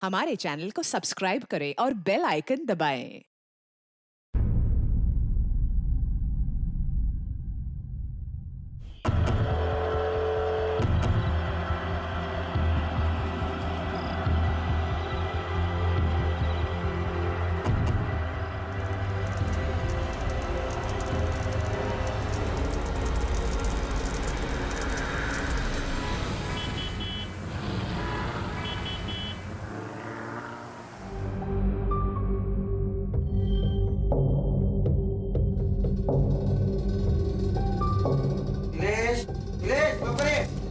हमारे चैनल को सब्सक्राइब करें और बेल आइकन दबाएं।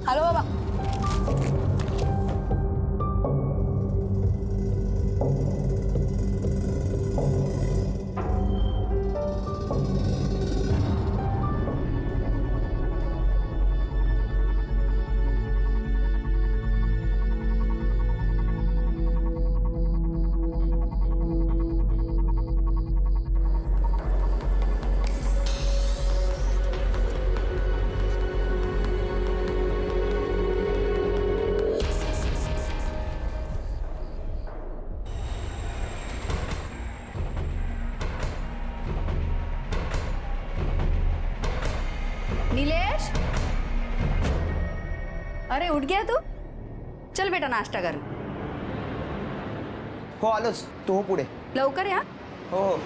हॅलो बाबा. नीलेश, अरे उठ गया तू? चल बेटा नाश्ता कर. हो आलोच. तू हो पुढे. लवकर या. हो हो.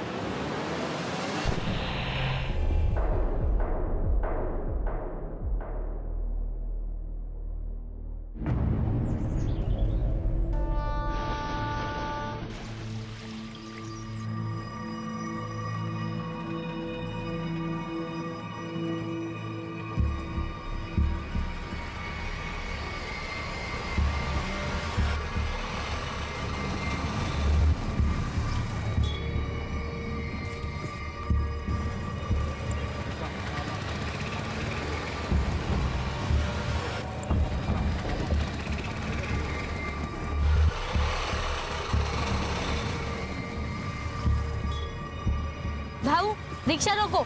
भाऊ रिक्शा रोको.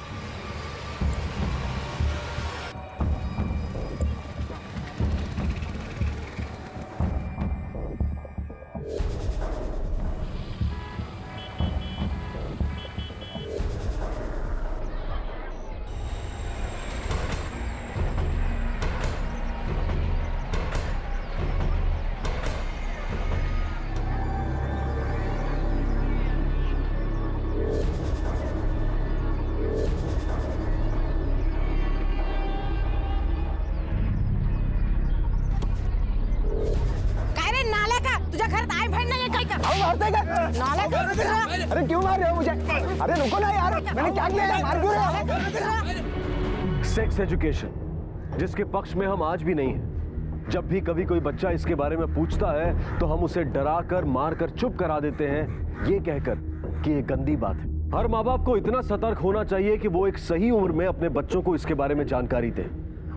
अरे क्यों मार रहे हो मुझे? अरे रुको ना यार, मैंने क्या किया है? मार क्यों रहे हो? सेक्स एजुकेशन, जिसके पक्ष में हम आज भी नहीं हैं। जब भी कभी कोई बच्चा इसके बारे में पूछता है तो हम उसे डरा कर मार कर चुप करा देते हैं, ये कहकर कि ये गंदी बात है। हर माँ बाप को इतना सतर्क होना चाहिए कि वो एक सही उम्र में अपने बच्चों को इसके बारे में जानकारी दें,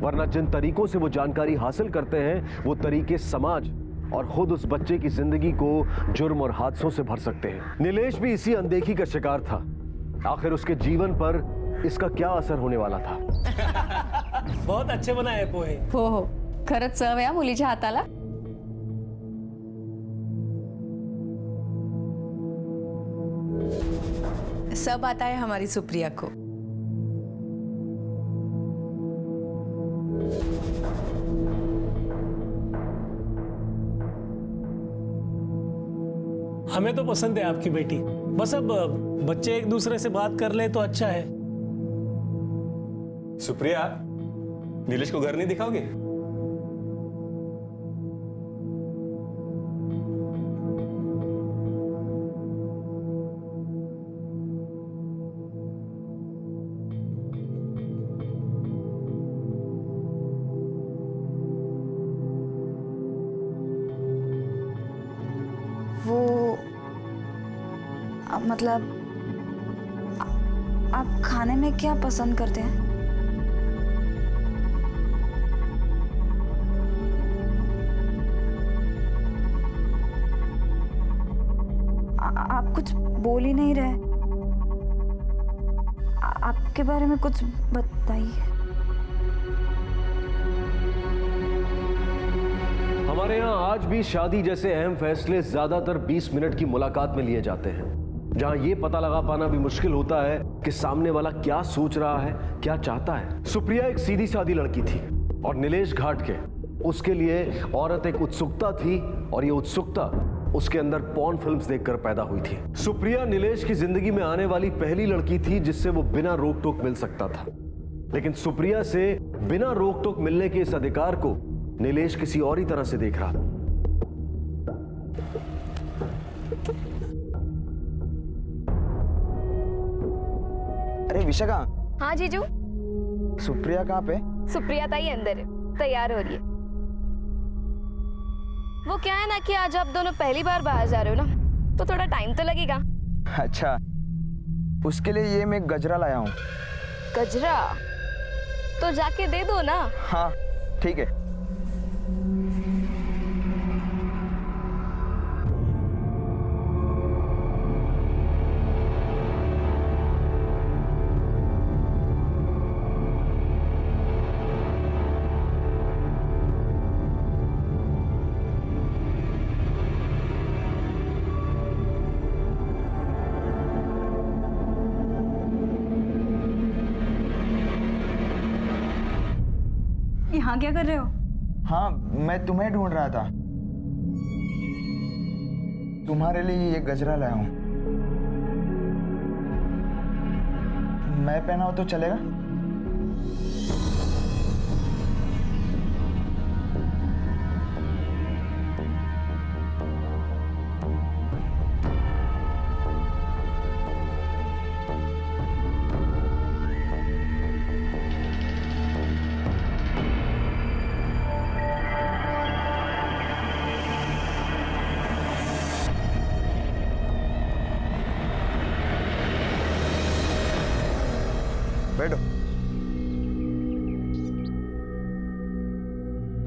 वरना जिन तरीकों से वो जानकारी हासिल करते हैं वो तरीके समाज और खुद उस बच्चे की जिंदगी को जुर्म और हादसों से भर सकते हैं। नीलेश भी इसी अनदेखी का शिकार था। आखिर उसके जीवन पर इसका क्या असर होने वाला था? बहुत अच्छे बनाए पोहे. हो हो, खरंच चव आहे मुलीच्या हाताला. सब आता है हमारी सुप्रिया को. हमें तो पसंद है आपकी बेटी. बस अब बच्चे एक दूसरे से बात कर ले तो अच्छा है. सुप्रिया, नीलेश को घर नहीं दिखाओगे? वो मतलब आप खाने में क्या पसंद करते हैं? आप कुछ बोल ही नहीं रहे. आपके बारे में कुछ बताइए. हमारे यहाँ आज भी शादी जैसे अहम फैसले ज्यादातर 20 मिनट की मुलाकात में लिए जाते हैं, जहां ये पता लगा पाना भी मुश्किल होता है कि सामने वाला क्या सोच रहा है, क्या चाहता है। सुप्रिया एक सीधी सादी लड़की थी और नीलेश घाटगे उसके लिए औरत एक उत्सुकता थी, और ये उत्सुकता उसके अंदर पॉर्न फिल्म्स देखकर पैदा हुई थी। सुप्रिया नीलेश की जिंदगी में आने वाली पहली लड़की थी जिससे वो बिना रोक टोक मिल सकता था, लेकिन सुप्रिया से बिना रोक टोक मिलने के इस अधिकार को नीलेश किसी और ही तरह से देख रहा था। अरे विशाखा, हाँ जीजू। सुप्रिया कहाँ पे? सुप्रिया ताई अंदर है, तैयार हो रही है। वो क्या है ना कि आज आप दोनों पहली बार बाहर जा रहे हो ना, तो थोड़ा टाइम तो लगेगा। अच्छा, उसके लिए ये मैं गजरा लाया हूँ। गजरा तो जाके दे दो ना। हाँ ठीक है। यहाँ क्या कर रहे हो? हाँ, मैं तुम्हें ढूंढ रहा था। तुम्हारे लिए ये गजरा लाया हूँ। मैं पहना हो तो चलेगा? बैठो।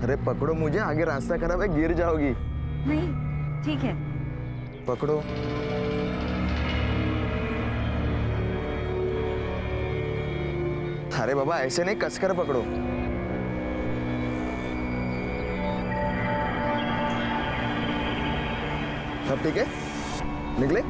अरे पकड़ो मुझे, आगे रास्ता खराब है, गिर जाओगी। नहीं, ठीक है। पकड़ो। अरे बाबा ऐसे नहीं, कसकर पकड़ो। सब ठीक है? निकले?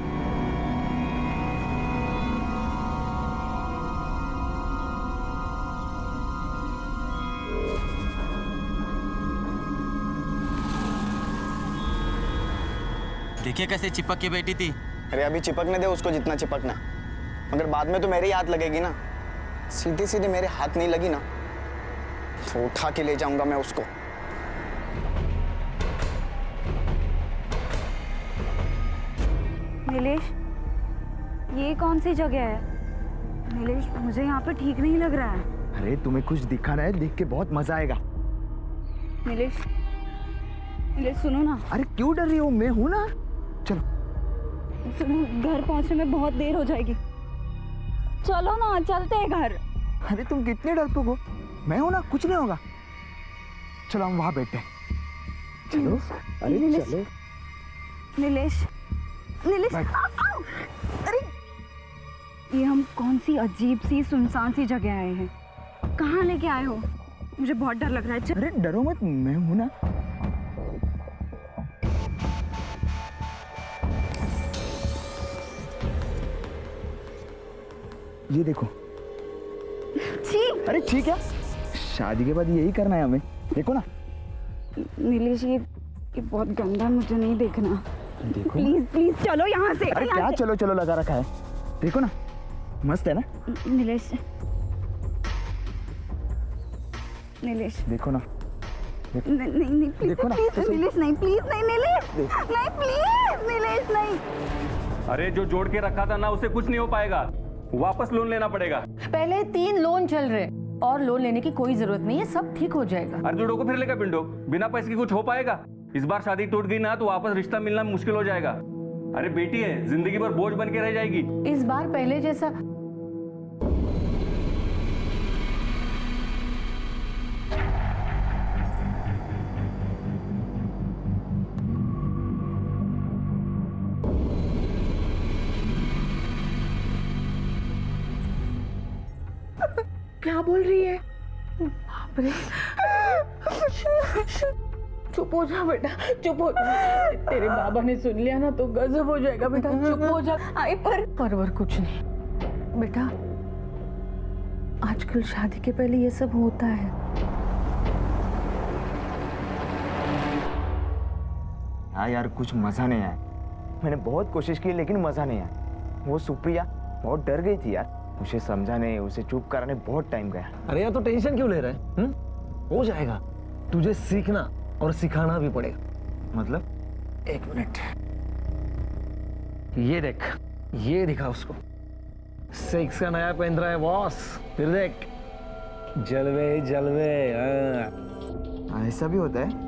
देखिए कैसे चिपक के बैठी थी। अरे अभी चिपकने दे उसको जितना चिपकना, मगर बाद में तो मेरी हाथ लगेगी ना। सीधी सीधी मेरे हाथ नहीं लगी ना तो उठा के ले जाऊंगा मैं उसको। नीलेश, ये कौन सी जगह है? नीलेश, मुझे यहाँ पे ठीक नहीं लग रहा है। अरे तुम्हें कुछ दिखाना है, देख के बहुत मजा आएगा। नीलेश, नीलेश सुनो ना। अरे क्यों डर रही हो? मैं हूं ना। चलो सुनो, घर पहुंचने में बहुत देर हो जाएगी। चलो ना, चलते हैं घर। अरे तुम कितने डरपोक हो? मैं हूं ना, कुछ नहीं होगा। चलो हम वहां बैठते हैं। चलो। अरे नीलेश, चलो। नीलेश, नीलेश, अरे ये हम कौन सी अजीब सी सुनसान सी जगह आए हैं? कहाँ लेके आए हो? मुझे बहुत डर लग रहा है। अरे डरो मत, मैं हूं ना। ये देखो। छी! अरे ठीक है, शादी के बाद यही करना है हमें। देखो ना। नीलेश, ये बहुत गंदा है, मुझे नहीं देखना। देखो। प्लीज प्लीज चलो यहाँ से। अरे यहाँ क्या से। चलो चलो लगा रखा है? देखो ना, मस्त है ना। नीलेश, नीलेश, देखो ना। नहीं नहीं प्लीज देखो ना, प्लीज नीलेश, नहीं प्लीज नहीं नीलेश, नहीं प्लीज नीलेश, नहीं। अरे जो जोड़ के रखा था ना, उसे कुछ नहीं हो पाएगा, वापस लोन लेना पड़ेगा। पहले 3 लोन चल रहे और लोन लेने की कोई जरूरत नहीं है, सब ठीक हो जाएगा। अर्जुनों को फिर लेगा पिंडो, बिना पैसे की कुछ हो पाएगा? इस बार शादी टूट गई ना तो वापस रिश्ता मिलना मुश्किल हो जाएगा। अरे बेटी है, जिंदगी भर बोझ बन के रह जाएगी। इस बार पहले जैसा क्या बोल रही है? बाप रे। चुप हो जा बेटा, चुप हो जा। तेरे बाबा ने सुन लिया ना तो गजब हो जाएगा बेटा, चुप हो जा। आई पर कुछ नहीं बेटा, आजकल शादी के पहले ये सब होता है। हाँ यार, कुछ मजा नहीं आया। मैंने बहुत कोशिश की लेकिन मजा नहीं आया। वो सुप्रिया बहुत डर गई थी यार। उसे समझाने, उसे चुप कराने बहुत टाइम गया। अरे यार, तो टेंशन क्यों ले रहा है? हो जाएगा। तुझे सीखना और सिखाना भी पड़ेगा। मतलब? एक मिनट, ये देख, ये दिखा उसको। 6 का नया पेन रहा है बॉस। फिर देख, जलवे जलवे। ऐसा भी होता है?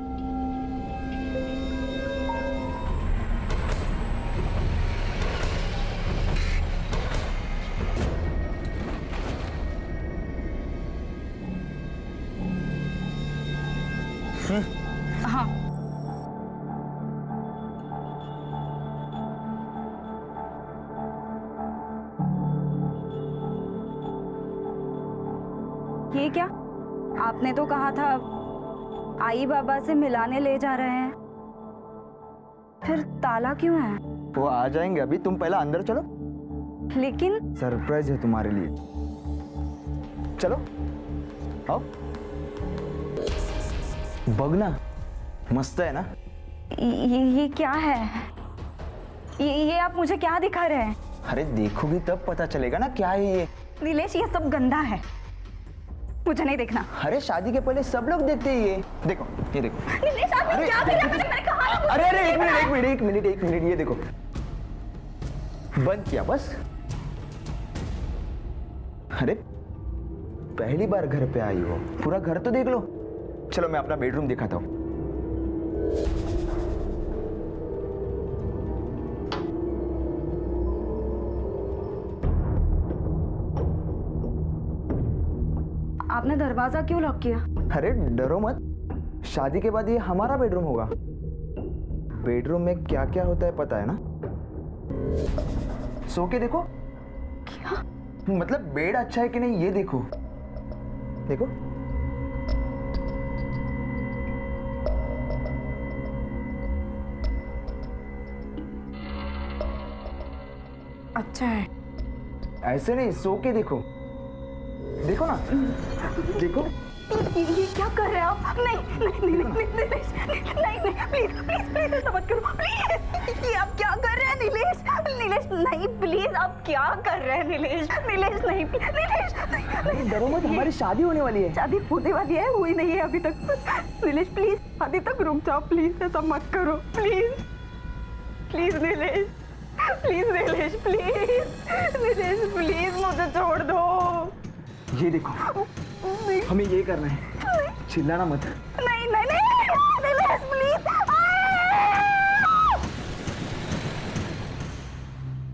हाँ, ये क्या? आपने तो कहा था आई बाबा से मिलाने ले जा रहे हैं, फिर ताला क्यों है? वो आ जाएंगे अभी, तुम पहले अंदर चलो। लेकिन सरप्राइज है तुम्हारे लिए। चलो आओ। बगना मस्त है ना? ये क्या है? ये आप मुझे क्या दिखा रहे हैं? अरे देखोगी तब पता चलेगा ना क्या है ये। नीलेश, ये सब गंदा है, मुझे नहीं देखना। अरे शादी के पहले सब लोग देखते हैं ये। देखो, ये देखो। नीलेश, आप अरे क्या कर रहे हैं? मैंने कहा ना। अरे अरे, एक मिनट, ये देखो, बंद किया बस। अरे पहली बार घर पे आई हो, पूरा घर तो देख लो। चलो मैं अपना बेडरूम दिखाता हूँ। आपने दरवाजा क्यों लॉक किया? अरे डरो मत, शादी के बाद ये हमारा बेडरूम होगा। बेडरूम में क्या क्या होता है पता है ना? सो के देखो। क्या? मतलब बेड अच्छा है कि नहीं ये देखो। देखो, अच्छा है। ऐसे नहीं, सो के देखो। देखो ना, देखो। ये क्या कर रहे हैं आप? नहीं, प्लीज ऐसा मत करो, प्लीज। ये आप क्या कर रहे हैं नीलेश? नीलेश नहीं, प्लीज आप क्या कर रहे हैं नीलेश? नीलेश नहीं, नीलेश नहीं। डरो मत, हमारी शादी होने वाली है। शादी होने वाली है, हुई नहीं है अभी तक। नीलेश प्लीज, शादी तक रुक जाओ, प्लीज ऐसा मत करो, please please Nilesh, please Nilesh, please Nilesh, please मुझे छोड़ दो। ये देखो, हमें ये करना है। चिल्लाना मत। नहीं नीलेश प्लीज।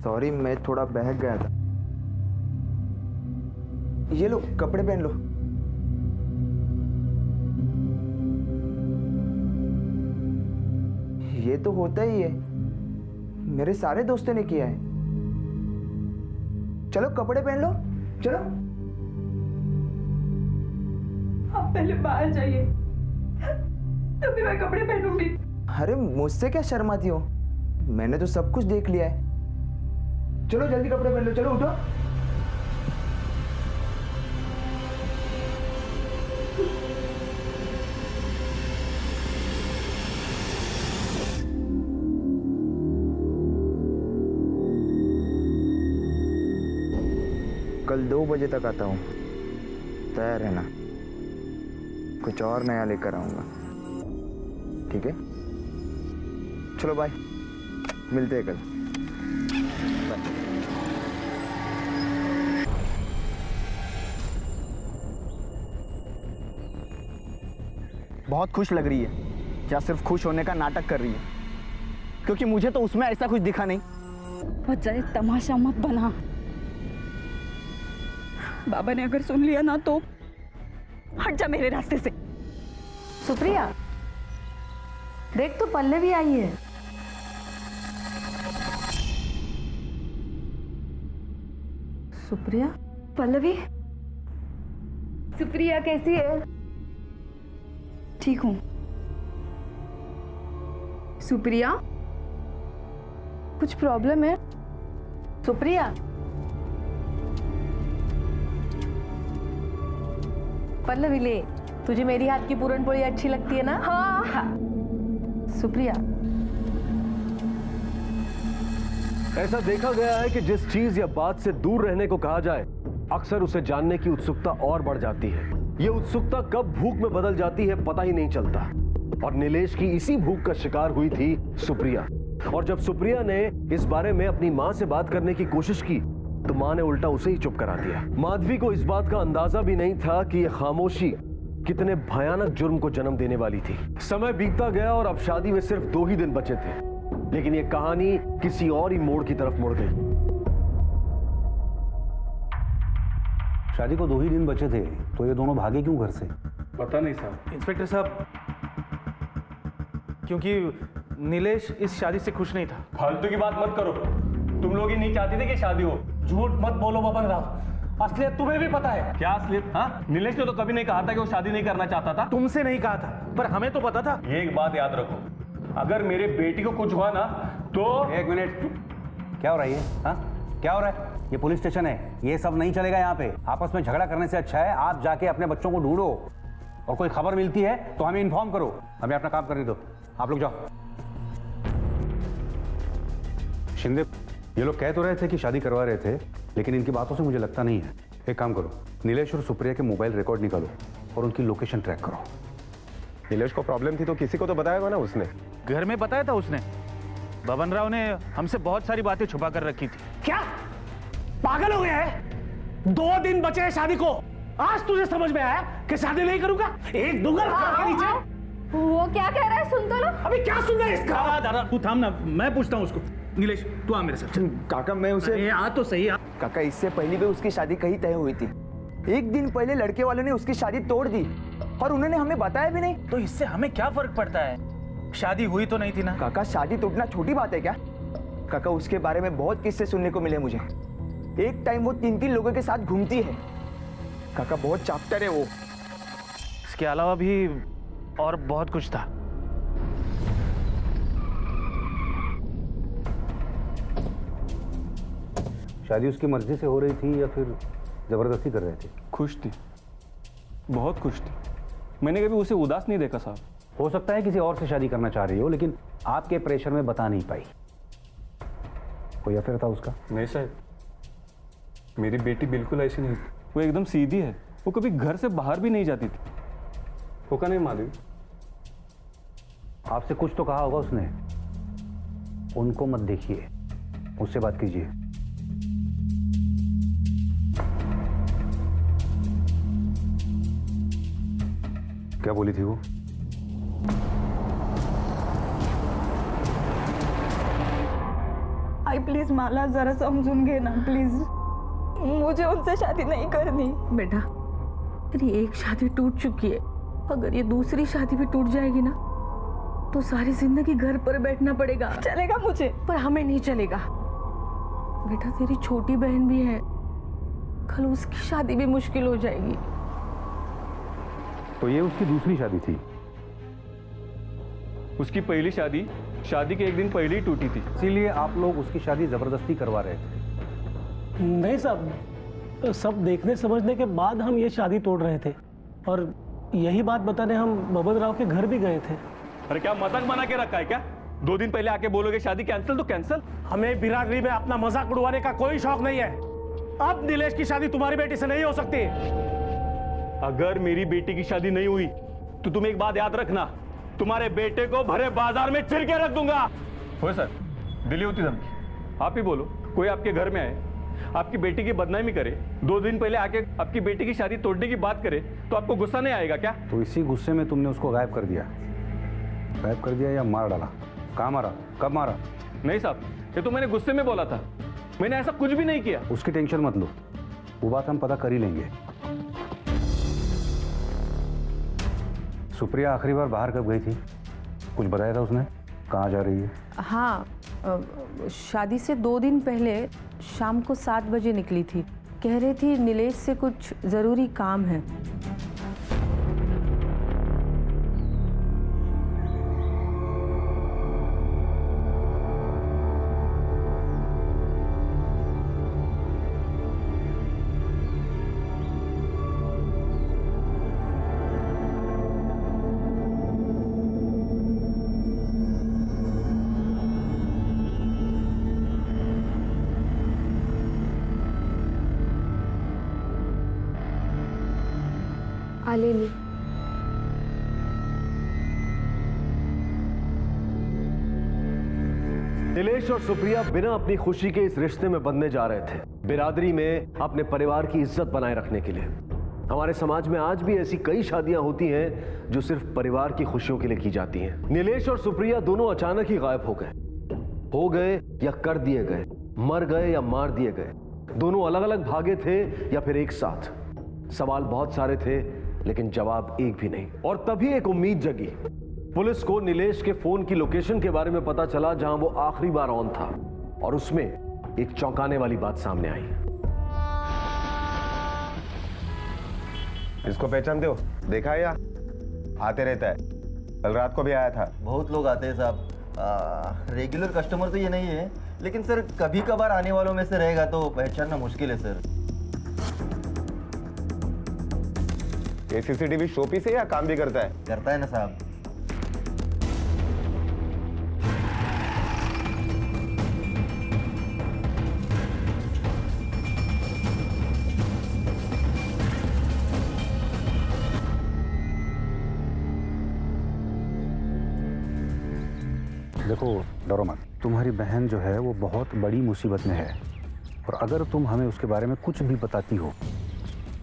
सॉरी, मैं थोड़ा बहक गया था। ये लो, कपड़े पहन लो। ये तो होता ही है, मेरे सारे दोस्तों ने किया है। चलो कपड़े पहन लो, चलो। आप पहले बाहर जाइए, तभी मैं कपड़े पहनूंगी। अरे मुझसे क्या शर्माती हो? मैंने तो सब कुछ देख लिया है। चलो जल्दी कपड़े पहन लो, चलो उठो। कल 2 बजे तक आता हूँ, तैयार रहना। कुछ और नया लेकर आऊंगा, ठीक है? चलो बाय, मिलते हैं कल। बहुत खुश लग रही है, क्या सिर्फ खुश होने का नाटक कर रही है? क्योंकि मुझे तो उसमें ऐसा कुछ दिखा नहीं। बजाय तमाशा मत बना। बाबा ने अगर सुन लिया ना तो हट जा मेरे रास्ते से। सुप्रिया, देख तो पल्लवी आई है। सुप्रिया? पल्लवी, सुप्रिया कैसी है? ठीक हूँ। सुप्रिया, कुछ प्रॉब्लम है? सुप्रिया, पल्लवी ले, तुझे मेरी हाथ की पूरन पोली अच्छी लगती है ना? हाँ। सुप्रिया, ऐसा देखा गया है कि जिस चीज या बात से दूर रहने को कहा जाए, अक्सर उसे जानने की उत्सुकता और बढ़ जाती है। यह उत्सुकता कब भूख में बदल जाती है पता ही नहीं चलता। और नीलेश की इसी भूख का शिकार हुई थी सुप्रिया। और जब सुप्रिया ने इस बारे में अपनी मां से बात करने की कोशिश की तो मां ने उल्टा उसे ही चुप करा दिया। माधवी को इस बात का अंदाजा भी नहीं था कि यह खामोशी कितने भयानक जुर्म को जन्म देने वाली थी। समय बीतता गया और अब शादी में सिर्फ 2 ही दिन बचे थे, लेकिन यह कहानी किसी और ही मोड़ की तरफ मुड़ गई। शादी को 2 ही दिन बचे थे, तो ये दोनों भागे क्यों घर से? पता नहीं साहब। इंस्पेक्टर साहब, क्योंकि नीलेश इस शादी से खुश नहीं था। फालतू की बात मत करो, तुम लोग ही नहीं चाहते थे कि शादी हो। झूठ मत बोलो बबन राव, असलियत तुम्हें भी पता है। क्या असलियत? हाँ, नीलेश ने तो कभी नहीं कहा था कि वो शादी नहीं करना चाहता था। तुमसे नहीं कहा था, पर हमें तो पता था। एक बात याद रखो, अगर मेरे बेटी को कुछ हुआ ना तो। 1 मिनट, क्या हो रहा है ये? हाँ, क्या हो रहा है? ये पुलिस स्टेशन है, ये सब नहीं चलेगा यहाँ पे। आपस में झगड़ा करने से अच्छा है आप जाके अपने बच्चों को ढूंढो, और कोई खबर मिलती है तो हमें इन्फॉर्म करो। हमें अपना काम करने दो, आप लोग जाओ। शिंदे, ये लोग कह तो रहे थे कि शादी करवा रहे थे, लेकिन इनकी बातों से मुझे लगता नहीं है। एक काम करो, नीलेश और सुप्रिया के मोबाइल रिकॉर्ड निकालो और उनकी लोकेशन ट्रैक करो। नीलेश को प्रॉब्लम थी तो किसी को तो बताया होगा ना उसने। घर में बताया था उसने। बबन राव ने हमसे बहुत सारी बातें छुपा कर रखी थी। क्या पागल हो गया है? 2 दिन बचे हैं शादी को, आज तुझे समझ में आया कि शादी नहीं करूंगा? एक दुगल नीचे। वो क्या कह रहा है, सुन तो लो। अभी क्या सुन रहा है इसका? दादा तू थाम ना, मैं पूछता हूँ उसको। नीलेश, तू आ मेरे साथ। काका मैं उसे आ तो सही आ। काका, इससे पहले भी उसकी शादी कहीं तय हुई थी। 1 दिन पहले लड़के वालों ने उसकी शादी तोड़ दी और उन्होंने हमें बताया भी नहीं। तो इससे हमें क्या फर्क पड़ता है? शादी हुई तो नहीं थी ना। काका, शादी टूटना छोटी बात है क्या? काका, उसके बारे में बहुत किस्से सुनने को मिले मुझे। एक टाइम वो 3-3 लोगों के साथ घूमती है। काका, बहुत चाप्टर है वो। इसके अलावा भी और बहुत कुछ था। शादी उसकी मर्जी से हो रही थी या फिर जबरदस्ती कर रहे थे? खुश थी, बहुत खुश थी। मैंने कभी उसे उदास नहीं देखा साहब। हो सकता है किसी और से शादी करना चाह रही हो, लेकिन आपके प्रेशर में बता नहीं पाई। कोई अफेयर था उसका? नहीं साहब, मेरी बेटी बिल्कुल ऐसी नहीं थी। वो एकदम सीधी है, वो कभी घर से बाहर भी नहीं जाती थी। होगा नहीं मालूम? आपसे कुछ तो कहा होगा उसने। उनको मत देखिए, उससे बात कीजिए। क्या बोली थी वो? आई प्लीज माला, जरा समझून घे ना प्लीज। मुझे उनसे शादी नहीं करनी। बेटा, तेरी एक शादी टूट चुकी है, अगर ये दूसरी शादी भी टूट जाएगी ना तो सारी जिंदगी घर पर बैठना पड़ेगा। चलेगा मुझे, पर हमें नहीं चलेगा। बेटा, तेरी छोटी बहन भी है, कल उसकी शादी भी मुश्किल हो जाएगी। तो ये उसकी दूसरी शादी थी? उसकी पहली शादी शादी के 1 दिन पहले ही टूटी थी। इसीलिए आप लोग उसकी शादी जबरदस्ती करवा रहे थे? नहीं साहब, सब देखने समझने के बाद हम ये शादी तोड़ रहे थे, और यही बात बताने हम बबन राव के घर भी गए थे। अरे क्या मजाक बना के रखा है क्या? 2 दिन पहले आके बोलोगे शादी कैंसिल तो कैंसिल। हमें बिरादरी में अपना मजाक उड़वाने का कोई शौक नहीं है। अब नीलेश की शादी तुम्हारी बेटी से नहीं हो सकती। अगर मेरी बेटी की शादी नहीं हुई तो तुम एक बात याद रखना, तुम्हारे बेटे को भरे बाजार में चिर के रख दूंगा। हो सर, दिली होती धमकी। आप ही बोलो, कोई आपके घर में आए, आपकी बेटी की बदनामी करे, 2 दिन पहले आके आपकी बेटी की शादी तोड़ने की बात करे, तो आपको गुस्सा नहीं आएगा क्या? तो इसी गुस्से में तुमने उसको गायब कर दिया? गायब कर दिया या मार डाला? कहाँ मारा, कब मारा? नहीं साहब, ये तो मैंने गुस्से में बोला था, मैंने ऐसा कुछ भी नहीं किया। उसकी टेंशन मत लो, वो बात हम पता कर ही लेंगे। सुप्रिया आखिरी बार बाहर कब गई थी? कुछ बताया था उसने? कहाँ जा रही है? हाँ, शादी से 2 दिन पहले शाम को 7 बजे निकली थी। कह रही थी नीलेश से कुछ ज़रूरी काम है। मालिनी। नीलेश और सुप्रिया बिना अपनी खुशी के इस रिश्ते में बंधने जा रहे थे, बिरादरी में अपने परिवार की इज्जत बनाए रखने के लिए। हमारे समाज में आज भी ऐसी कई शादियां होती हैं जो सिर्फ परिवार की खुशियों के लिए की जाती हैं। नीलेश और सुप्रिया दोनों अचानक ही गायब हो गए या कर दिए गए, मर गए या मार दिए गए। दोनों अलग अलग भागे थे या फिर एक साथ। सवाल बहुत सारे थे लेकिन जवाब एक भी नहीं। और तभी एक उम्मीद जगी। पुलिस को नीलेश के फोन की लोकेशन के बारे में पता चला जहां वो आखिरी बार ऑन था, और उसमें एक चौंकाने वाली बात सामने आई। इसको पहचानते हो? देखा है या आते रहता है? कल रात को भी आया था। बहुत लोग आते हैं साहब, रेगुलर कस्टमर तो ये नहीं है, लेकिन सर कभी कभार आने वालों में से रहेगा तो पहचानना मुश्किल है सर। ये सीसीटीवी शोपीस है या काम भी करता है? करता है ना साहब। देखो डरो मत, तुम्हारी बहन जो है वो बहुत बड़ी मुसीबत में है, और अगर तुम हमें उसके बारे में कुछ भी बताती हो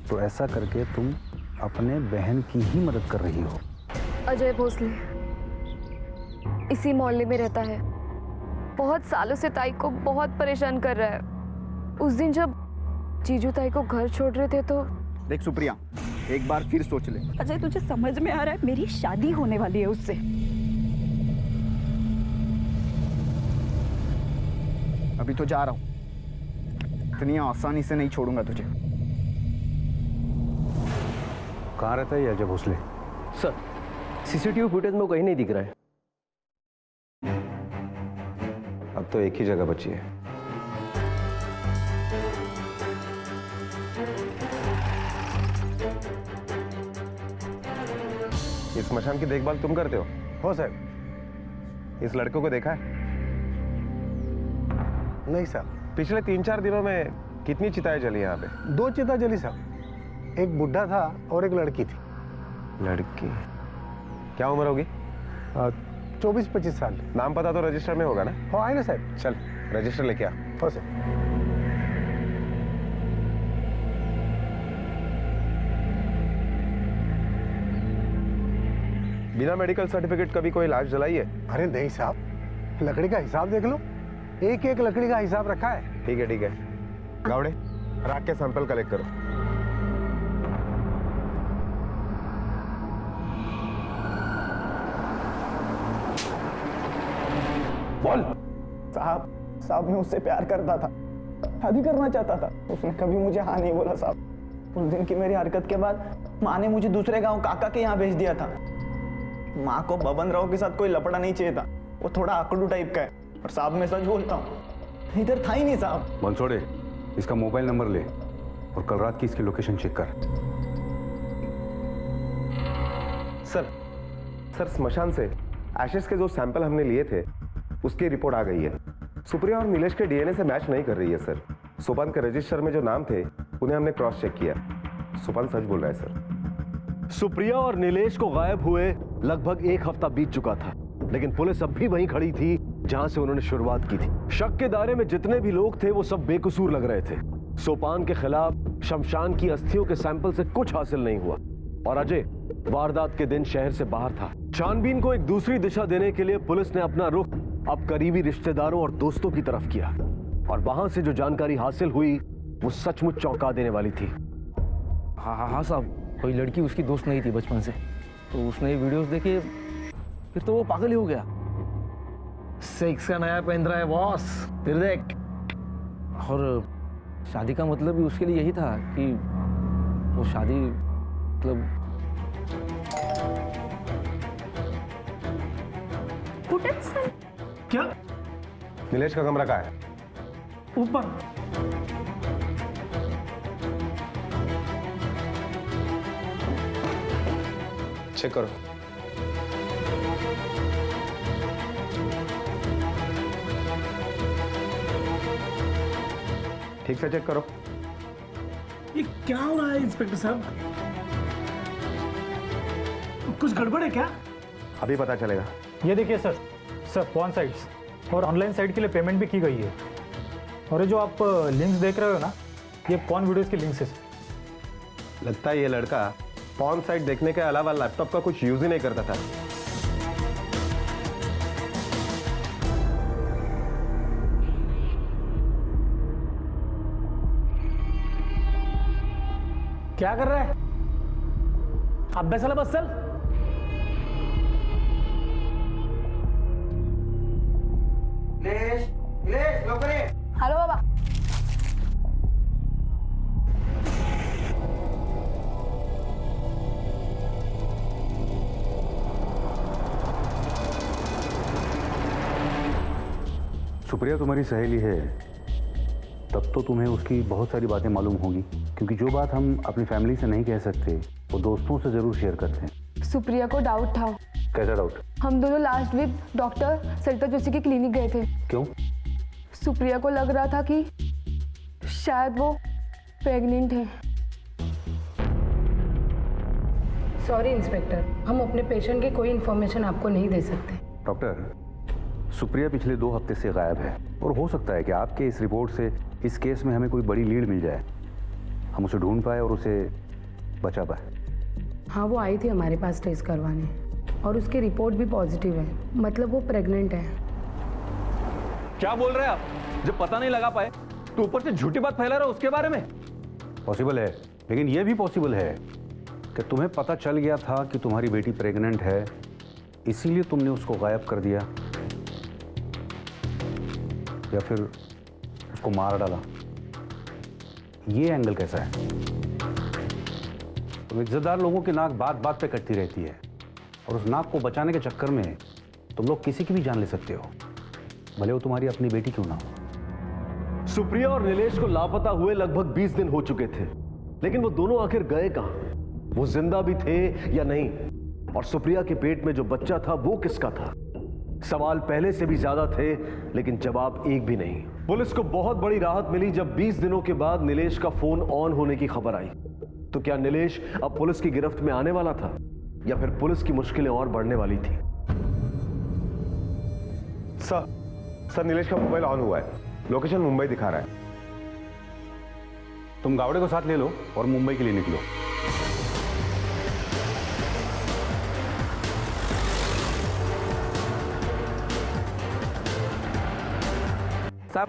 तो ऐसा करके तुम अपने बहन की ही मदद कर रही हो। अजय भोसले इसी मोहल्ले में रहता है, बहुत सालों से ताई को बहुत परेशान कर रहा है। उस दिन जब जीजू ताई को घर छोड़ रहे थे तो। देख सुप्रिया, एक बार फिर सोच ले। अजय तुझे समझ में आ रहा है, मेरी शादी होने वाली है उससे। अभी तो जा रहा हूँ, इतनी आसानी से नहीं छोड़ूंगा तुझे। कहाँ रहता है ये Ajay Bhosale? Sir CCTV footage में कहीं नहीं दिख रहा है। अब तो एक ही जगह बची है। इस स्मशान की देखभाल तुम करते हो? हो साहब। इस लड़के को देखा है? नहीं साहब। पिछले 3-4 दिनों में कितनी चिताएं जली यहाँ पे? 2 चिता जली साहब, एक बुढ़ा था और एक लड़की थी। लड़की? क्या उम्र होगी? 24-25 साल। नाम पता तो रजिस्टर में होगा ना? हो आए ना साहब। चल रजिस्टर लेके आ। हो सर। बिना मेडिकल सर्टिफिकेट कभी कोई लाश जलाई है? अरे नहीं साहब, लकड़ी का हिसाब देख लो, एक एक लकड़ी का हिसाब रखा है। ठीक है ठीक है। गावड़े, राख के सैंपल कलेक्ट करो। बोल। साहब मैं उससे प्यार करता था, शादी करना चाहता था। उसने कभी मुझे हाँ नहीं बोला साहब। उस दिन की मेरी हरकत के बाद माँ ने मुझे दूसरे गांव काका के यहाँ भेज दिया था। माँ को बबन राव के साथ कोई लपड़ा नहीं चाहिए था, वो थोड़ा आकड़ू टाइप का है। और साहब मैं सच बोलता हूँ, इधर था ही नहीं साहब। मनसोड़े, इसका मोबाइल नंबर ले और कल रात की इसकी लोकेशन चेक कर। सर स्मशान से एशेस के जो सैंपल हमने लिए थे उसकी रिपोर्ट आ गई है। सुप्रिया और नीलेश के डीएनए से मैच नहीं कर रही है सर। सोपान के रजिस्टर में जो नाम थे उन्हें हमने क्रॉस चेक किया। सोपान सच बोल रहा है सर। सुप्रिया और नीलेश को गायब हुए लगभग 1 हफ्ता बीत चुका था, लेकिन पुलिस अब भी वहीं खड़ी थी जहां से उन्होंने शुरुआत की थी। शक के दायरे में जितने भी लोग थे वो सब बेकसूर लग रहे थे। सोपान के खिलाफ शमशान की अस्थियों के सैंपल से कुछ हासिल नहीं हुआ, और अजय वारदात के दिन शहर से बाहर था। छानबीन को एक दूसरी दिशा देने के लिए पुलिस ने अपना रुख अब करीबी रिश्तेदारों और दोस्तों की तरफ किया, और वहां से जो जानकारी हासिल हुई वो सचमुच चौंका देने वाली थी। हाँ साहब, कोई लड़की उसकी दोस्त नहीं थी बचपन से, तो उसने ये वीडियोस देखे, फिर तो वो पागल ही हो गया। सेक्स का नया पहन रहा है बॉस, फिर देख। और शादी का मतलब भी उसके लिए यही था कि वो शादी मतलब क्या? नीलेश का कमरा कहाँ है? ऊपर। चेक करो। ठीक से चेक करो। ये क्या हो रहा है इंस्पेक्टर साहब? कुछ गड़बड़ है क्या? अभी पता चलेगा। ये देखिए सर पॉर्न साइट्स और ऑनलाइन साइट के लिए पेमेंट भी की गई है। और ये जो आप लिंक्स देख रहे हो ना, ये पॉर्न वीडियोस की लिंक्स है। लगता है ये लड़का पॉर्न साइट देखने के अलावा लैपटॉप का कुछ यूज ही नहीं करता था। क्या कर रहा है? अभ्यासाला बस चल। हेलो बाबा। सुप्रिया तुम्हारी सहेली है, तब तो तुम्हें उसकी बहुत सारी बातें मालूम होंगी, क्योंकि जो बात हम अपनी फैमिली से नहीं कह सकते वो दोस्तों से जरूर शेयर करते हैं। सुप्रिया को डाउट था। कैसा डाउट? हम दोनों लास्ट वीक डॉक्टर सरिता जोशी के क्लिनिक गए थे। क्यों? सुप्रिया को लग रहा था कि शायद वो प्रेग्नेंट है। सॉरी इंस्पेक्टर, हम अपने पेशेंट की कोई इन्फॉर्मेशन आपको नहीं दे सकते। डॉक्टर, सुप्रिया पिछले 2 हफ्ते से गायब है और हो सकता है कि आपके इस रिपोर्ट से इस केस में हमें कोई बड़ी लीड मिल जाए, हम उसे ढूंढ पाए और उसे बचा पाए। हाँ, वो आई थी हमारे पास टेस्ट करवाने और उसकी रिपोर्ट भी पॉजिटिव है, मतलब वो प्रेग्नेंट है। क्या बोल रहे हैं आप? जब पता नहीं लगा पाए तो ऊपर से झूठी बात फैला रहे हो उसके बारे में। पॉसिबल है, लेकिन यह भी पॉसिबल है कि तुम्हें पता चल गया था कि तुम्हारी बेटी प्रेग्नेंट है, इसीलिए तुमने उसको गायब कर दिया, या फिर उसको मार डाला। ये एंगल कैसा है? तो इज्जतदार लोगों की नाक बात बात पे कटती रहती है और उस नाक को बचाने के चक्कर में तुम लोग किसी की भी जान ले सकते हो, भले वो तुम्हारी अपनी बेटी क्यों ना हो। सुप्रिया और नीलेश को लापता हुए लगभग 20 दिन हो चुके थे, लेकिन वो दोनों आखिर गए कहां? वो जिंदा भी थे या नहीं? और सुप्रिया के पेट में जो बच्चा था वो किसका था? सवाल पहले से भी ज्यादा थे, लेकिन जवाब एक भी नहीं। पुलिस को बहुत बड़ी राहत मिली जब 20 दिनों के बाद नीलेश का फोन ऑन होने की खबर आई। तो क्या नीलेश अब पुलिस की गिरफ्त में आने वाला था, या फिर पुलिस की मुश्किलें और बढ़ने वाली थी? सर नीलेश का मोबाइल ऑन हुआ है, लोकेशन मुंबई दिखा रहा है। तुम गावड़े को साथ ले लो और मुंबई के लिए निकलो। साहब,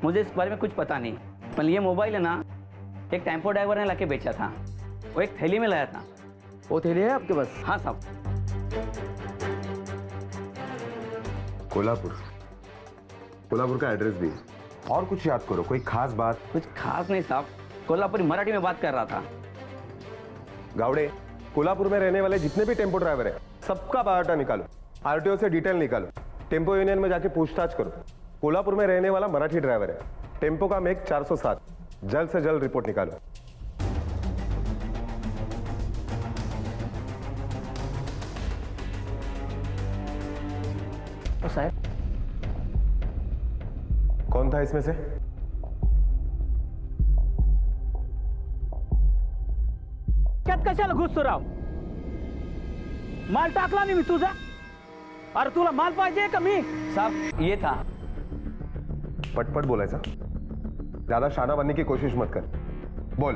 मुझे इस बारे में कुछ पता नहीं, पर ये मोबाइल है ना, एक टेम्पो ड्राइवर ने लाके बेचा था। वो एक थैली में लाया था। वो थैली है आपके पास? हाँ साहब। कोल्हापुर का एड्रेस भी, और कुछ याद करो, कोई खास बात? कुछ खास नहीं साहब, कोल्हापुरी मराठी में बात कर रहा था। गावड़े, कोल्हापुर में रहने वाले जितने भी टेम्पो ड्राइवर हैं, सबका बायोडाटा निकालो, आरटीओ से डिटेल निकालो, टेम्पो यूनियन में जाके पूछताछ करो। कोल्हापुर में रहने वाला मराठी ड्राइवर है, टेम्पो का मेक 407, जल्द से जल्द रिपोर्ट निकालो। तो साहब, कौन था इसमें से? त्यात कशाला घुसतो राव? माल टाकला नाही मी तुझा. अरे तुला माल पाहिजे का मी? साहब ये था. पटपट बोलायचा, ज्यादा शाना बनने की कोशिश मत कर, बोल.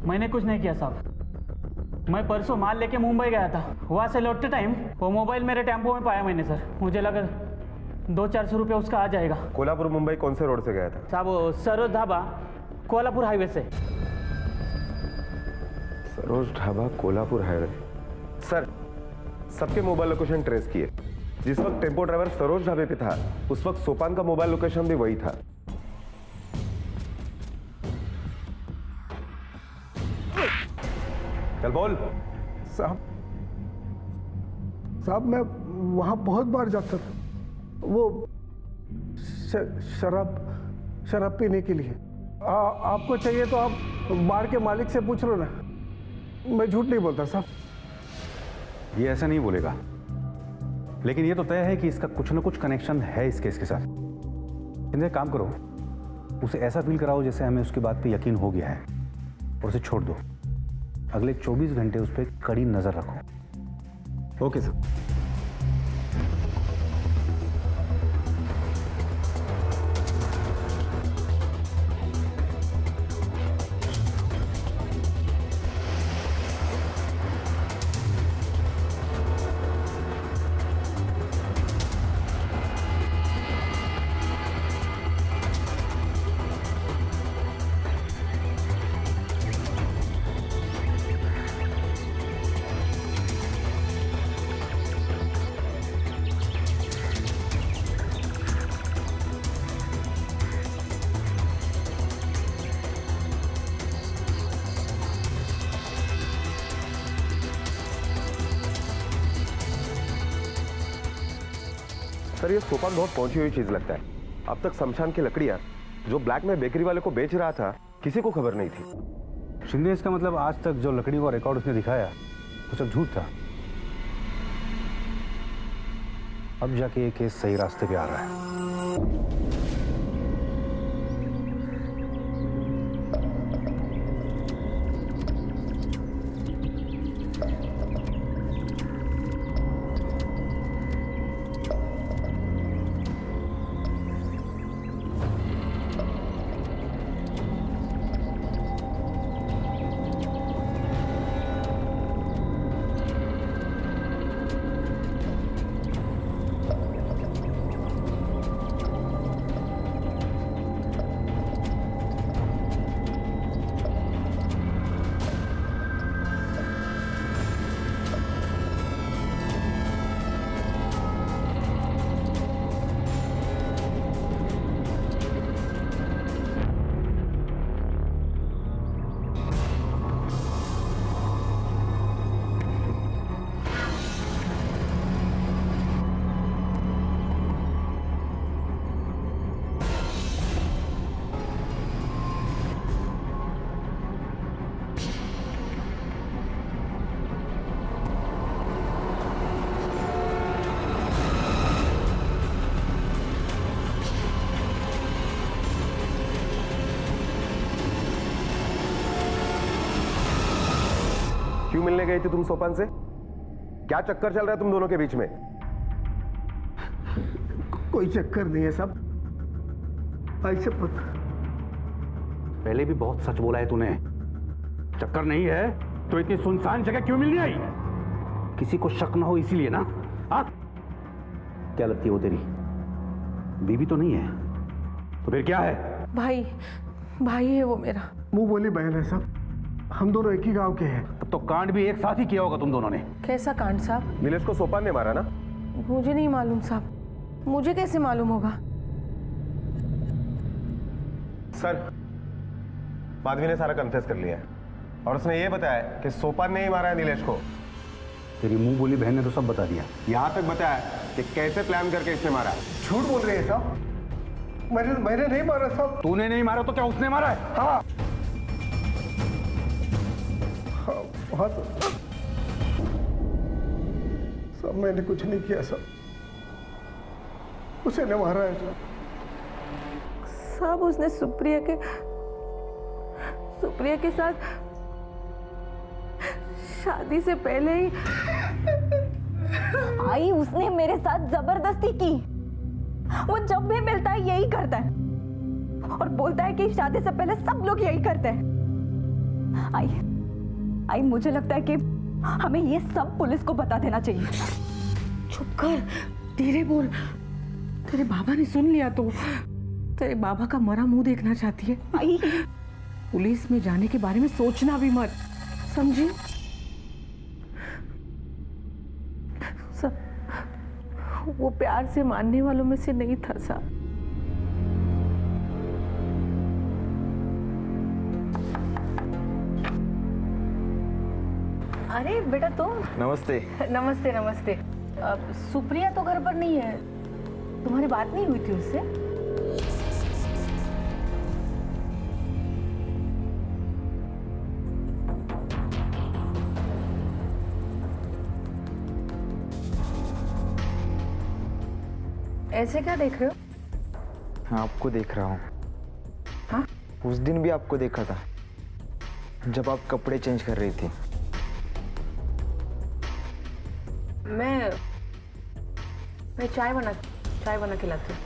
मैंने कुछ नहीं किया साहब, मैं परसों माल लेके मुंबई गया था, वहां से लौटते टाइम वो मोबाइल मेरे टेम्पो में पाया मैंने सर. मुझे लगा 200-400 रुपये उसका आ जाएगा. कोल्हापुर मुंबई कौन से रोड से गया था? साहब सरोज ढाबा कोल्हापुर हाईवे से. सरोज ढाबा कोल्हापुर हाईवे. सर सबके मोबाइल लोकेशन ट्रेस किए. जिस वक्त टेम्पो ड्राइवर सरोज ढाबे पे था उस वक्त सोपान का मोबाइल लोकेशन भी वही था. चल बोल. साहब मैं वहां बहुत बार जाता था, वो शराब पीने के लिए. आपको चाहिए तो आप बार के मालिक से पूछ लो ना, मैं झूठ नहीं बोलता साहब. ये ऐसा नहीं बोलेगा, लेकिन ये तो तय है कि इसका कुछ ना कुछ कनेक्शन है इस केस के साथ. इन्हें काम करो, उसे ऐसा फील कराओ जैसे हमें उसकी बात पे यकीन हो गया है, और उसे छोड़ दो. अगले 24 घंटे उस पर कड़ी नजर रखो. Okay sir. सर ये सोपान बहुत पहुंची हुई चीज लगता है। अब तक शमशान की लकड़ियां जो ब्लैक में बेकरी वाले को बेच रहा था किसी को खबर नहीं थी। शिंदे, इसका मतलब आज तक जो लकड़ी का रिकॉर्ड उसने दिखाया वो सब झूठ था। अब जाके ये केस सही रास्ते पे आ रहा है। क्यों मिलने गई थी तुम सोपान से? क्या चक्कर चल रहा है तुम दोनों के बीच में? कोई चक्कर नहीं है साहब, ऐसे पता। पहले भी बहुत सच बोला है तूने। चक्कर नहीं है तो इतनी सुनसान जगह क्यों मिलनी आई? किसी को शक ना हो इसीलिए ना? हाँ, क्या लगती है वो तेरी बीवी तो नहीं है तो फिर क्या है? भाई, भाई है वो मेरा। मुंह बोली बहन है साहब, हम दोनों एक ही गांव के हैं। तब तो कांड भी एक साथ ही किया होगा तुम दोनों ने। कैसा कांड साहब? नीलेश को सोपान ने मारा ना? मुझे नहीं मालूम साहब, मुझे कैसे मालूम होगा? सर, माधवी ने सारा कन्फेस कर लिया है और उसने ये बताया कि सोपान ने ही मारा है नीलेश को। तेरी मुंह बोली बहन ने तो सब बता दिया। यहाँ तक बताया कि कैसे प्लान करके इसने मारा। झूठ बोल रहे हैं साहब, मैंने नहीं मारा साहब। तूने नहीं मारा तो क्या उसने मारा है? हाँ, हाँ सब मैंने कुछ नहीं किया सब, उसे ने मारा है सब। उसने सुप्रिया के साथ शादी से पहले ही आई उसने मेरे साथ जबरदस्ती की। वो जब भी मिलता है यही करता है और बोलता है कि शादी से पहले सब लोग यही करते हैं। आई मुझे लगता है कि हमें ये सब पुलिस को बता देना चाहिए। चुप कर, धीरे बोल। तेरे बाबा ने सुन लिया तो तेरे बाबा का मरा मुंह देखना चाहती है। आई, पुलिस में जाने के बारे में सोचना भी मत, समझी? सब वो प्यार से मानने वालों में से नहीं था साहब। अरे बेटा तुम। नमस्ते। नमस्ते नमस्ते। सुप्रिया तो घर पर नहीं है, तुम्हारी बात नहीं हुई थी उससे? ऐसे क्या देख रहे हो? हाँ, आपको देख रहा हूँ। हाँ? उस दिन भी आपको देखा था जब आप कपड़े चेंज कर रही थी। मैं चाय बना के लाती हूँ।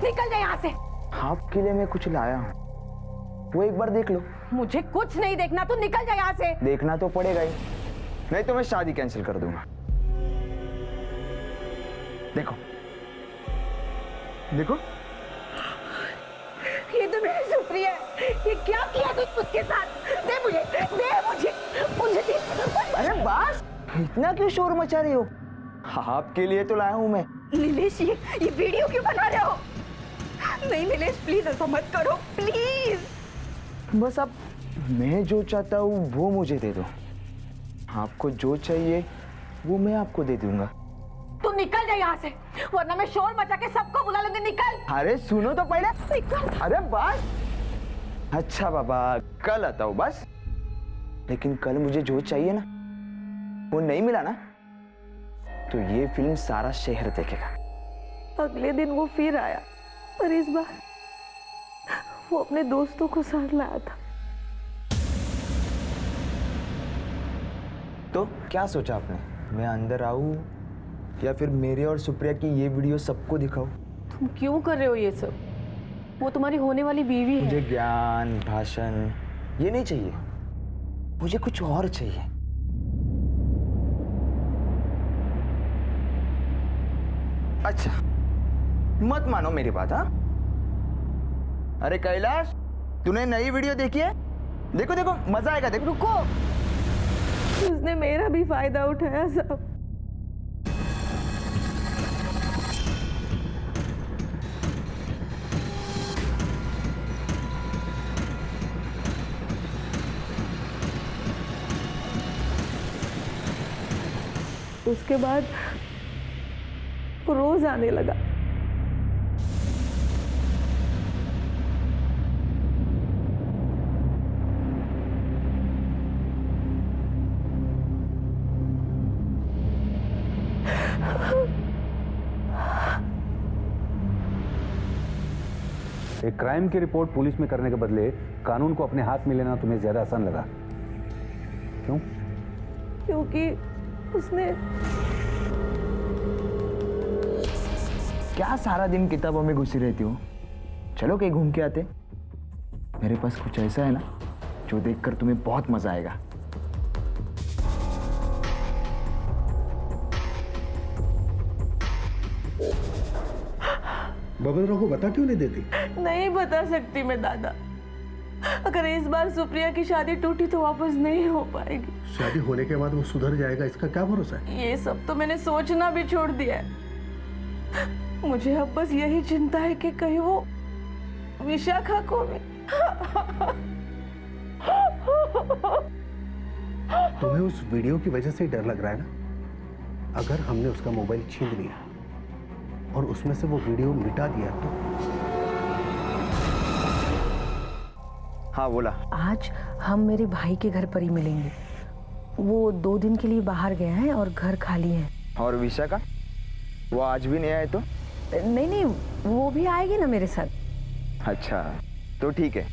निकल जाए यहाँ से। आपके लिए मैं कुछ लाया हूँ, वो एक बार देख लो। मुझे कुछ नहीं देखना, तू निकल जाए यहाँ से। देखना तो पड़ेगा ही, नहीं तो मैं शादी कैंसिल कर दूंगा। देखो देखो, ये तो मेरी सुप्रिया है। ये क्या किया तू उसके साथ? दे मुझे, मुझे दे। अरे बस, इतना क्यों शोर मचा रही हो? आपके लिए तो लाया हूं मैं। नीलेश, ये वीडियो क्यों बना रहे हो? नहीं नीलेश, प्लीज ऐसा मत करो, प्लीज। बस अब मैं जो चाहता हूँ वो मुझे दे दो। आपको जो चाहिए वो मैं आपको दे दूंगा। तू निकल जा यहाँ से, वरना मैं शोर मचा के सबको बुला लूंगी। निकल। अरे सुनो तो पहले। निकल। अरे बस। अच्छा बाबा, कल आता हूँ बस। लेकिन कल मुझे जो चाहिए ना वो नहीं मिला ना, तो ये फिल्म सारा शहर देखेगा। अगले दिन वो फिर आया, पर इस बार वो अपने दोस्तों को साथ लाया था। तो क्या सोचा आपने? मैं अंदर आऊं या फिर मेरे और सुप्रिया की ये वीडियो सबको दिखाऊं? तुम क्यों कर रहे हो ये सब? वो तुम्हारी होने वाली बीवी है। मुझे ज्ञान भाषण ये नहीं चाहिए, मुझे कुछ और चाहिए। अच्छा, मत मानो मेरी बात। हाँ, अरे कैलाश, तूने नई वीडियो देखी है? देखो देखो, मजा आएगा। देखो। रुको, उसने मेरा भी फायदा उठाया सब। उसके बाद वो रोज आने लगा। एक क्राइम की रिपोर्ट पुलिस में करने के बदले कानून को अपने हाथ में लेना तुम्हें ज्यादा आसान लगा, क्यों? क्योंकि उसने क्या सारा दिन किताबों में घुसी रहती हो? चलो कहीं घूम के आते। मेरे पास कुछ ऐसा है ना जो देखकर तुम्हें बहुत मजा आएगा। बबन राव को बता क्यों नहीं देती? नहीं बता सकती मैं दादा। अगर इस बार सुप्रिया की शादी टूटी तो वापस नहीं हो पाएगी। शादी होने के बाद वो सुधर जाएगा, इसका क्या भरोसा है? ये सब तो मैंने सोचना भी छोड़ दिया है। मुझे अब बस यही चिंता है कि कहीं वो विशाखा को भी। तुम्हें उस वीडियो की वजह से डर लग रहा है ना? अगर हमने उसका मोबाइल छीन लिया और उसमें से वो वीडियो मिटा दिया तो? हाँ बोला। आज हम मेरे भाई के घर पर ही मिलेंगे। वो 2 दिन के लिए बाहर गए हैं और घर खाली है। और विशाखा, वो आज भी नहीं आए तो? नहीं, वो भी आएगी ना मेरे साथ। अच्छा, तो ठीक है।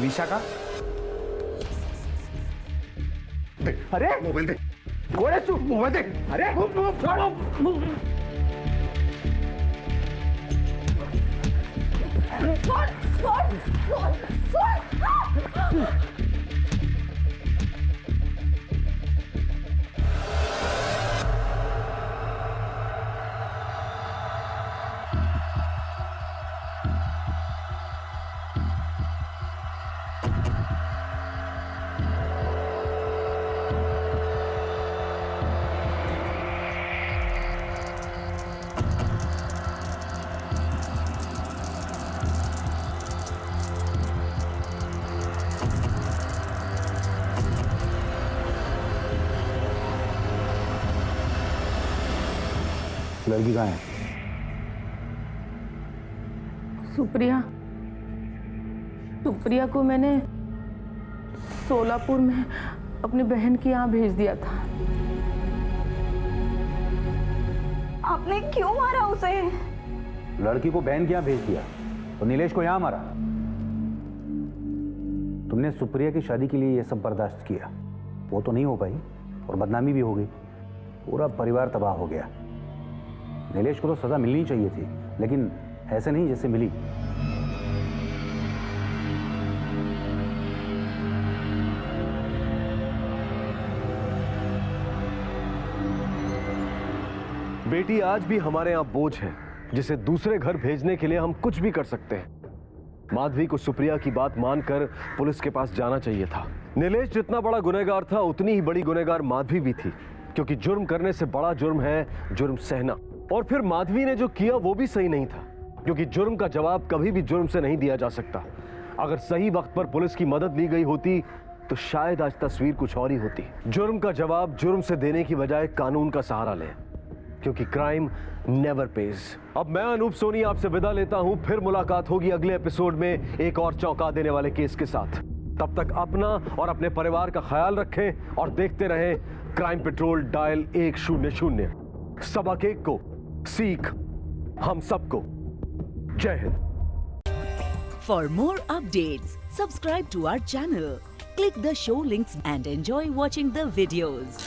विशाखा, अरे मोबाइल दे। कौन है तू? मोबाइल दे। अरे लड़की कहाँ है? सुप्रिया को मैंने सोलापुर में अपनी बहन के यहाँ भेज दिया था। आपने क्यों मारा उसे? लड़की को बहन के यहाँ भेज दिया तो नीलेश को यहाँ मारा। तुमने सुप्रिया की शादी के लिए ये सब बर्दाश्त किया, वो तो नहीं हो पाई और बदनामी भी हो गई, पूरा परिवार तबाह हो गया। नीलेश को तो सजा मिलनी चाहिए थी, लेकिन ऐसे नहीं जैसे मिली। बेटी आज भी हमारे यहाँ बोझ है, जिसे दूसरे घर भेजने के लिए हम कुछ भी कर सकते हैं। माधवी को सुप्रिया की बात मानकर पुलिस के पास जाना चाहिए था। नीलेश जितना बड़ा गुनहगार था, उतनी ही बड़ी गुनहगार माधवी भी थी, क्योंकि जुर्म करने से बड़ा जुर्म है जुर्म सहना। और फिर माधवी ने जो किया वो भी सही नहीं था, क्योंकि जुर्म का जवाब कभी भी जुर्म से नहीं दिया जा सकता। अगर सही वक्त पर पुलिस की मदद ली गई होती तो शायद आज तस्वीर कुछ और ही होती। जुर्म का जवाब जुर्म से देने की बजाय कानून का सहारा लें, क्योंकि क्राइम नेवर पेज। अब मैं अनूप सोनी आपसे विदा लेता हूं, फिर मुलाकात होगी अगले एपिसोड में एक और चौंका देने वाले केस के साथ। तब तक अपना और अपने परिवार का ख्याल रखें और देखते रहें क्राइम पेट्रोल डायल 100। सबक एक को सीख हम सबको। जय Hind. For more updates, subscribe to our channel, click the show links and enjoy watching the videos.